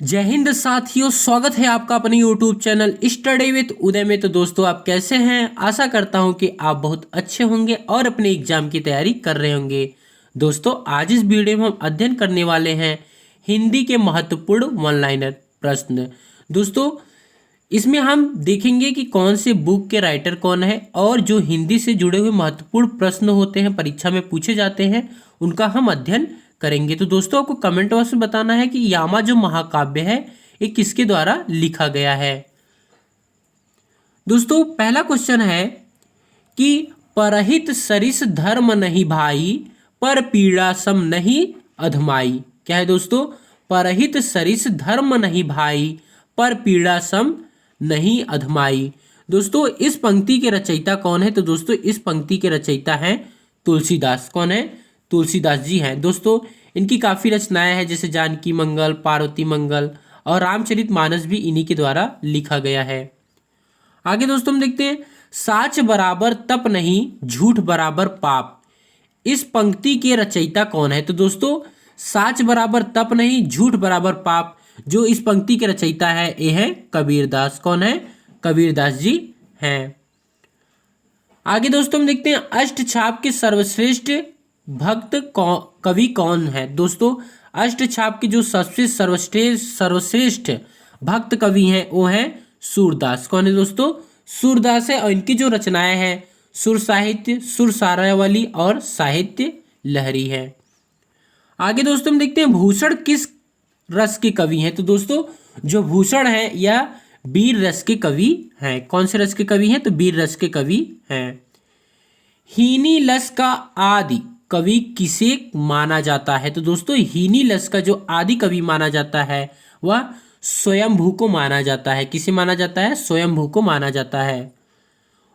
जय हिंद साथियों, स्वागत है आपका अपने YouTube चैनल स्टडी विद उदय में। तो दोस्तों, आप कैसे हैं? आशा करता हूं कि आप बहुत अच्छे होंगे और अपने एग्जाम की तैयारी कर रहे होंगे। दोस्तों, आज इस वीडियो में हम अध्ययन करने वाले हैं हिंदी के महत्वपूर्ण वन लाइनर प्रश्न। दोस्तों, इसमें हम देखेंगे कि कौन से बुक के राइटर कौन है और जो हिंदी से जुड़े हुए महत्वपूर्ण प्रश्न होते हैं, परीक्षा में पूछे जाते हैं, उनका हम अध्ययन करेंगे। तो दोस्तों, आपको कमेंट बॉक्स में बताना है कि यामा जो महाकाव्य है ये किसके द्वारा लिखा गया है। दोस्तों, पहला क्वेश्चन है कि परहित सरिस धर्म नहीं भाई, पर पीड़ा सम नहीं अधमाई। क्या है दोस्तों? परहित सरिस धर्म नहीं भाई, पर पीड़ा सम नहीं अधमाई। दोस्तों, इस पंक्ति के रचयिता कौन है? तो दोस्तों, इस पंक्ति के रचयिता हैं तुलसीदास। कौन है? तुलसीदास जी हैं। दोस्तों, इनकी काफ़ी रचनाएं हैं, जैसे जानकी मंगल, पार्वती मंगल और रामचरितमानस भी इन्हीं के द्वारा लिखा गया है। आगे दोस्तों हम देखते हैं, साच बराबर तप नहीं, झूठ बराबर पाप। इस पंक्ति के रचयिता कौन है? तो दोस्तों, साच बराबर तप नहीं, झूठ बराबर पाप, जो इस पंक्ति के रचयिता है ये है कबीरदास। कौन है? कबीरदास जी हैं। आगे दोस्तों हम देखते हैं, अष्टछाप के सर्वश्रेष्ठ भक्त कवि कौन है? दोस्तों, अष्टछाप के जो सबसे सर्वश्रेष्ठ भक्त कवि हैं वो हैं सूरदास। कौन है दोस्तों? सूरदास है। और इनकी जो रचनाएं हैं सुर साहित्य, सुर सारावली और साहित्य लहरी है। आगे दोस्तों हम देखते हैं, भूषण किस रस के कवि हैं? तो दोस्तों, जो भूषण है या वीर रस के कवि हैं। कौन से रस के कवि हैं? तो वीर रस के कवि हैं। हीनी लस का आदि कवि किसे माना जाता है? तो दोस्तों, हीनी लस का जो आदि कवि माना जाता है वह स्वयंभू को माना जाता है। किसे माना जाता है? स्वयंभू को माना जाता है।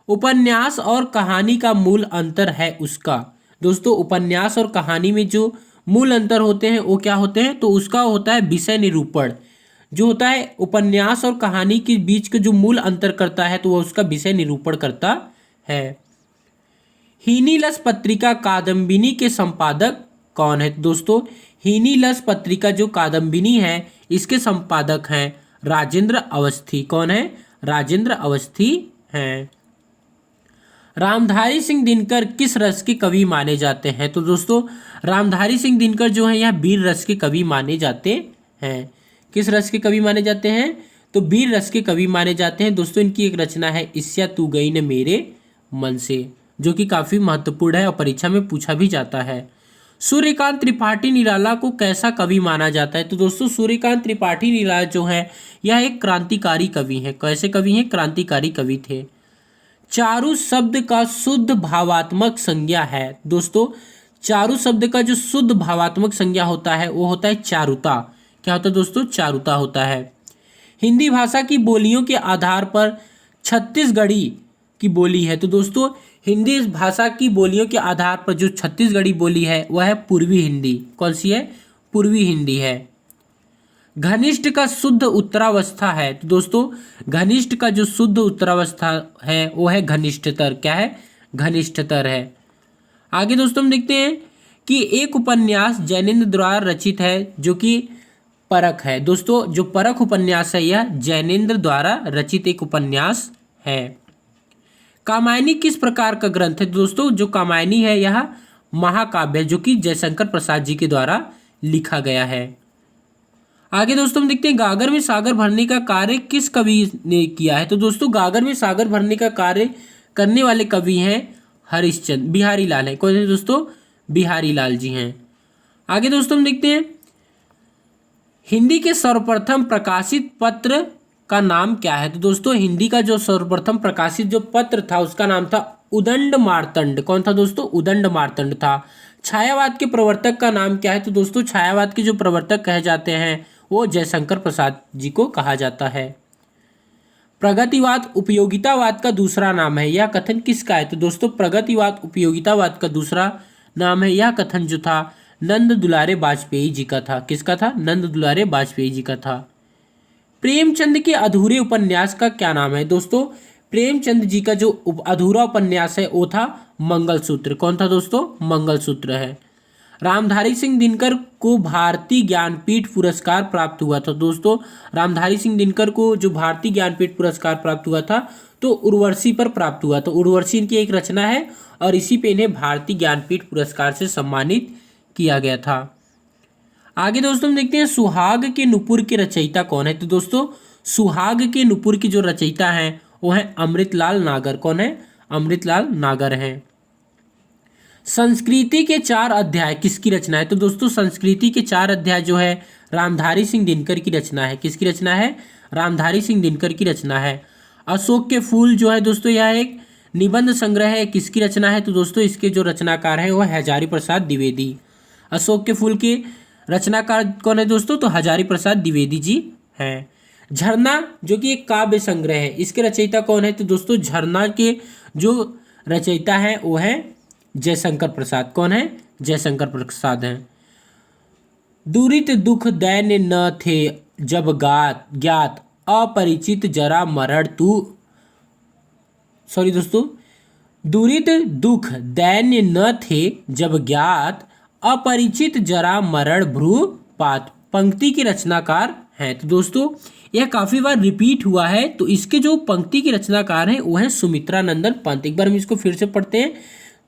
उपन्यास और कहानी का मूल अंतर है उसका। दोस्तों, उपन्यास और कहानी में जो मूल अंतर होते हैं वो क्या होते हैं? तो उसका होता है विषय निरूपण। जो होता है उपन्यास और कहानी के बीच का जो मूल अंतर करता है तो वह उसका विषय निरूपण करता है। हीनीलस पत्रिका कादम्बिनी के संपादक कौन है? दोस्तों, हीनीलस पत्रिका जो कादम्बिनी है इसके संपादक हैं राजेंद्र अवस्थी। कौन है? राजेंद्र अवस्थी हैं। रामधारी सिंह दिनकर किस रस के कवि माने जाते हैं? तो दोस्तों, रामधारी सिंह दिनकर जो है यह वीर रस के कवि माने जाते हैं। किस रस के कवि माने जाते हैं? तो वीर रस के कवि माने जाते हैं। दोस्तों, इनकी एक रचना है ईस्या तू गई न मेरे मन से, जो कि काफ़ी महत्वपूर्ण है और परीक्षा में पूछा भी जाता है। सूर्यकांत त्रिपाठी निराला को कैसा कवि माना जाता है? तो दोस्तों, सूर्यकांत त्रिपाठी निराला जो है यह एक क्रांतिकारी कवि हैं। कैसे कवि हैं? क्रांतिकारी कवि थे। चारु शब्द का शुद्ध भावात्मक संज्ञा है। दोस्तों, चारु शब्द का जो शुद्ध भावात्मक संज्ञा होता है वो होता है चारुता। क्या होता है दोस्तों? चारुता होता है। हिंदी भाषा की बोलियों के आधार पर छत्तीसगढ़ी की बोली है। तो दोस्तों, हिंदी भाषा की बोलियों के आधार पर जो छत्तीसगढ़ी बोली है वह है पूर्वी हिंदी। कौन सी है? पूर्वी हिंदी है। घनिष्ठ का शुद्ध उत्तरावस्था है। तो दोस्तों, घनिष्ठ का जो शुद्ध उत्तरावस्था है वो है घनिष्ठतर। क्या है? घनिष्ठतर है। आगे दोस्तों हम देखते हैं कि एक उपन्यास जैनेन्द्र द्वारा रचित है जो कि परख है। दोस्तों, जो परख उपन्यास है यह जैनेन्द्र द्वारा रचित एक उपन्यास है। कामायनी किस प्रकार का ग्रंथ है? दोस्तों, जो कामायनी है यह महाकाव्य जो कि जयशंकर प्रसाद जी के द्वारा लिखा गया है। आगे दोस्तों हम देखते हैं, गागर में सागर भरने का कार्य किस कवि ने किया है? तो दोस्तों, गागर में सागर भरने का कार्य करने वाले कवि हैं हरिश्चंद्र, बिहारी लाल है। कौन है दोस्तों? बिहारी लाल जी हैं। आगे दोस्तों हम देखते हैं, हिंदी के सर्वप्रथम प्रकाशित पत्र का नाम क्या है? तो दोस्तों, हिंदी का जो सर्वप्रथम प्रकाशित जो पत्र था उसका नाम था उदंड मार्तंड। कौन था दोस्तों? उदंड मार्तंड था। छायावाद के प्रवर्तक का नाम क्या है? तो दोस्तों, छायावाद के जो प्रवर्तक कहे जाते हैं वो जयशंकर प्रसाद जी को कहा जाता है। प्रगतिवाद उपयोगितावाद का दूसरा नाम है, यह कथन किसका है? तो दोस्तों, प्रगतिवाद उपयोगितावाद का दूसरा नाम है, यह कथन जो था नंद दुलारे वाजपेयी जी का था। किसका था? नंद दुलारे वाजपेयी जी का था। प्रेमचंद के अधूरे उपन्यास का क्या नाम है? दोस्तों, प्रेमचंद जी का जो अधूरा उपन्यास है वो था मंगलसूत्र। कौन था दोस्तों? मंगलसूत्र है। रामधारी सिंह दिनकर को भारतीय ज्ञानपीठ पुरस्कार प्राप्त हुआ था। दोस्तों रामधारी सिंह दिनकर को जो भारतीय ज्ञानपीठ पुरस्कार प्राप्त हुआ था तो उर्वशी पर प्राप्त हुआ। तो उर्वशी इनकी एक रचना है और इसी पे इन्हें भारतीय ज्ञानपीठ पुरस्कार से सम्मानित किया गया था। आगे दोस्तों हम देखते हैं सुहाग के नुपुर के रचयिता कौन है। तो दोस्तों सुहाग के नुपुर की जो रचयिता हैं वो है अमृतलाल नागर। कौन है? अमृतलाल नागर हैं। संस्कृति के 4 अध्याय किसकी रचना है? तो दोस्तों संस्कृति के 4 अध्याय जो है रामधारी सिंह दिनकर की रचना है। किसकी रचना है? रामधारी सिंह दिनकर की रचना है। अशोक के फूल जो है दोस्तों यह एक निबंध संग्रह है। किसकी रचना है? तो दोस्तों इसके जो रचनाकार है वह हजारी प्रसाद द्विवेदी। अशोक के फूल के रचनाकार कौन है दोस्तों? तो हजारी प्रसाद द्विवेदी जी हैं। झरना जो कि एक काव्य संग्रह है, इसके रचयिता कौन है? तो दोस्तों झरना के जो रचयिता है वो है जयशंकर प्रसाद। कौन है? जयशंकर प्रसाद हैं। दुरित दुख दैन्य न थे जब ज्ञात अपरिचित जरा मरण तू। सॉरी दोस्तों, दुरित दुख दैन्य न थे जब ज्ञात अपरिचित जरा मरण भ्रूपात पंक्ति के रचनाकार हैं। तो दोस्तों यह काफी बार रिपीट हुआ है। तो इसके जो पंक्ति के रचनाकार हैं वो है सुमित्रा नंदन पंत। एक बार हम इसको फिर से पढ़ते हैं।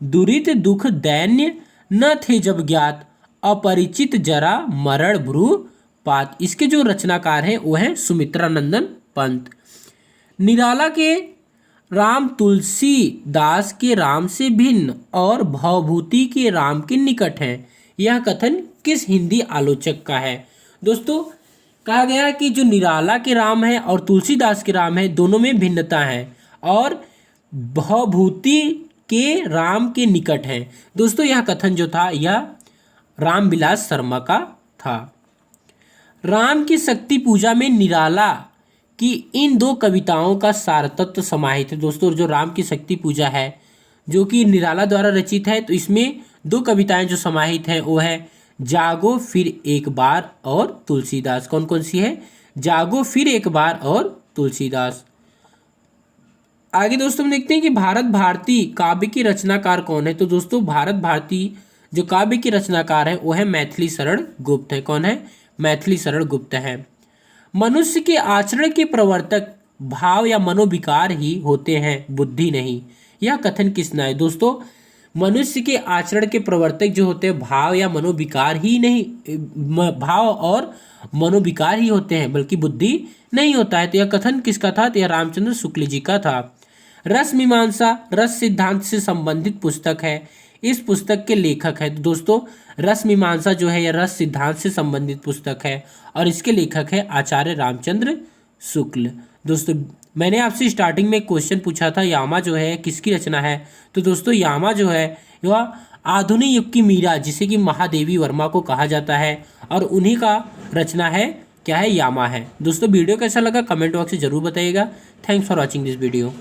दुरित दुख दैन्य न थे जब ज्ञात अपरिचित जरा मरण भ्रूपात। इसके जो रचनाकार हैं वो है सुमित्रा नंदन पंत। निराला के राम तुलसीदास के राम से भिन्न और भवभूति के राम के निकट हैं। यह कथन किस हिंदी आलोचक का है? दोस्तों कहा गया कि जो निराला के राम है और तुलसीदास के राम है दोनों में भिन्नता है और भवभूति के राम के निकट है। दोस्तों यह कथन जो था यह रामविलास शर्मा का था। राम की शक्ति पूजा में निराला की इन 2 कविताओं का सारतत्व समाहित है। दोस्तों जो राम की शक्ति पूजा है जो कि निराला द्वारा रचित है तो इसमें 2 कविताएं जो समाहित हैं वो है जागो फिर एक बार और तुलसीदास। कौन कौन सी है? जागो फिर एक बार और तुलसीदास। आगे दोस्तों हम देखते हैं कि भारत भारती काव्य की रचनाकार कौन है। तो दोस्तों भारत भारती जो काव्य की रचनाकार है वो है मैथिली शरण गुप्त है। कौन है? मैथिली शरण गुप्त है। मनुष्य के आचरण के प्रवर्तक भाव या मनोविकार ही होते हैं, बुद्धि नहीं। यह कथन किसना है? दोस्तों मनुष्य के आचरण के प्रवर्तक जो होते हैं भाव या मनोविकार ही नहीं, भाव और मनोविकार ही होते हैं बल्कि बुद्धि नहीं होता है। तो यह कथन किसका था? तो यह रामचंद्र शुक्ल जी का था। रस मीमांसा रस सिद्धांत से संबंधित पुस्तक है। इस पुस्तक के लेखक है। तो दोस्तों रस मीमांसा जो है यह रस सिद्धांत से संबंधित पुस्तक है और इसके लेखक है आचार्य रामचंद्र शुक्ल। दोस्तों मैंने आपसे स्टार्टिंग में क्वेश्चन पूछा था यामा जो है किसकी रचना है। तो दोस्तों यामा जो है वह आधुनिक युग की मीरा जिसे कि महादेवी वर्मा को कहा जाता है और उन्हीं का रचना है क्या है? यामा है। दोस्तों वीडियो कैसा लगा कमेंट बॉक्स में जरूर बताइएगा। Thanks for watching this video.